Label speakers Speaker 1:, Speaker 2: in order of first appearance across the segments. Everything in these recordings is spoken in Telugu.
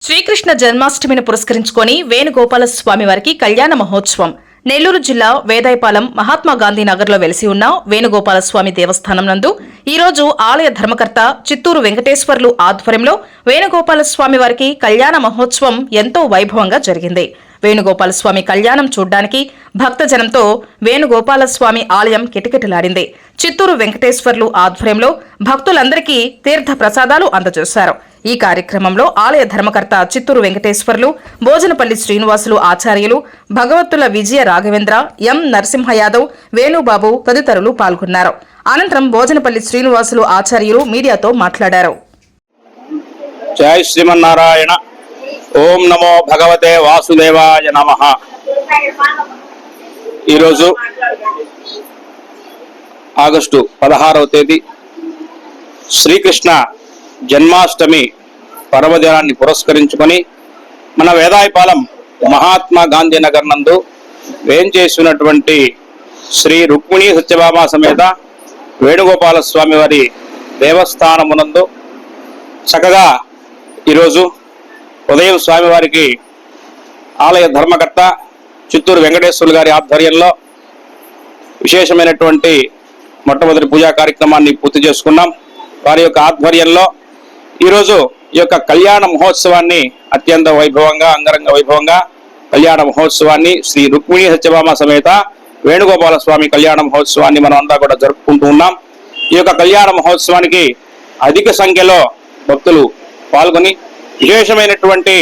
Speaker 1: శ్రీకృష్ణ జన్మాష్టమిని పురస్కరించుకొని వేణుగోపాల స్వామి వారికి కళ్యాణ మహోత్సవం నెల్లూరు జిల్లా వేదాయపాలెం మహాత్మా గాంధీ నగర్ లో వెలిసి ఉన్న వేణుగోపాల స్వామి దేవస్థానం నందు ఈ రోజు ఆలయ ధర్మకర్త చిత్తూరు వెంకటేశ్వర్లు ఆధ్వర్యంలో వేణుగోపాల స్వామి వారికి కళ్యాణ మహోత్సవం ఎంతో వైభవంగా జరిగింది. వేణుగోపాల స్వామి కళ్యాణం చూడ్డానికి భక్తజనంతో వేణుగోపాల స్వామి ఆలయం కిటకిటలాడింది. చిత్తూరు వెంకటేశ్వర్లు ఆధ్వర్యంలో భక్తులందరికీ తీర్థ ప్రసాదాలు అందజేశారు. ఈ కార్యక్రమంలో ఆలయ ధర్మకర్త చిత్తూరు వెంకటేశ్వర్లు, భోజనపల్లి శ్రీనివాసులు ఆచార్యులు, భగవత్తుల విజయ రాఘవేంద్ర, ఎం నరసింహ యాదవ్, వేణుబాబు తదితరులు పాల్గొన్నారు. అనంతరం భోజనపల్లి శ్రీనివాసులు ఆచార్యులు మీడియాతో మాట్లాడారు.
Speaker 2: జై శ్రీమన్నారాయణ. ఓం నమో భగవతే వాసుదేవాయ నమః. ఈరోజు ఆగస్టు 16వ తేదీ శ్రీకృష్ణ జన్మాష్టమి పర్వదినాన్ని పురస్కరించుకొని మన వేదాయపాలెం మహాత్మా గాంధీ నగర్ నందు వేంచేసినటువంటి శ్రీ రుక్మిణీ సత్యభామ సమేత వేణుగోపాల స్వామి వారి దేవస్థానమునందు చక్కగా ఈరోజు ఉదయం స్వామివారికి ఆలయ ధర్మకర్త చిత్తూరు వెంకటేశ్వర్లు గారి ఆధ్వర్యంలో విశేషమైనటువంటి మొట్టమొదటి పూజా కార్యక్రమాన్ని పూర్తి చేసుకున్నాం. వారి యొక్క ఆధ్వర్యంలో ఈరోజు ఈ యొక్క కళ్యాణ మహోత్సవాన్ని అత్యంత వైభవంగా, అంగరంగ వైభవంగా కళ్యాణ మహోత్సవాన్ని శ్రీ రుక్మిణీ సత్యభామ సమేత వేణుగోపాల స్వామి కళ్యాణ మహోత్సవాన్ని మనం అంతా కూడా జరుపుకుంటూ ఉన్నాం. ఈ యొక్క కళ్యాణ మహోత్సవానికి అధిక సంఖ్యలో భక్తులు పాల్గొని విశేషమైనటువంటి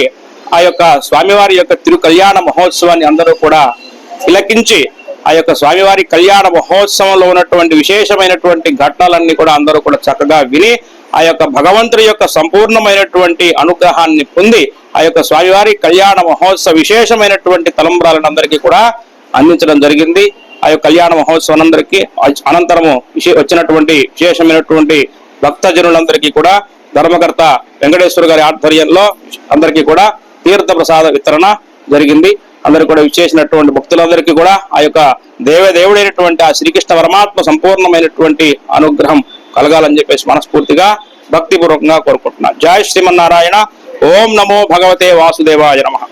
Speaker 2: ఆ యొక్క స్వామివారి యొక్క తిరు కళ్యాణ మహోత్సవాన్ని అందరూ కూడా తిలకించి ఆ యొక్క స్వామివారి కళ్యాణ మహోత్సవంలో ఉన్నటువంటి విశేషమైనటువంటి ఘట్టాలన్నీ కూడా అందరూ కూడా చక్కగా విని ఆ యొక్క భగవంతుడి యొక్క సంపూర్ణమైనటువంటి అనుగ్రహాన్ని పొంది ఆ యొక్క స్వామివారి కళ్యాణ మహోత్సవ విశేషమైనటువంటి తలంబ్రాలను అందరికీ కూడా అందించడం జరిగింది. ఆ యొక్క కళ్యాణ మహోత్సవం అందరికీ అనంతరము వచ్చినటువంటి విశేషమైనటువంటి భక్తజనులందరికీ కూడా ధర్మకర్త వెంకటేశ్వర గారి ఆధ్వర్యంలో అందరికీ కూడా తీర్థ ప్రసాద వితరణ జరిగింది. అందరూ కూడా విచ్చేసినటువంటి భక్తులందరికీ కూడా ఆ యొక్క దేవదేవుడైనటువంటి ఆ శ్రీకృష్ణ పరమాత్మ సంపూర్ణమైనటువంటి అనుగ్రహం కలగాలని చెప్పేసి మనస్ఫూర్తిగా భక్తిపూర్వకంగా కోరుకుంటున్నా. జై శ్రీమన్నారాయణ. ఓం నమో భగవతే వాసుదేవాయ నమః.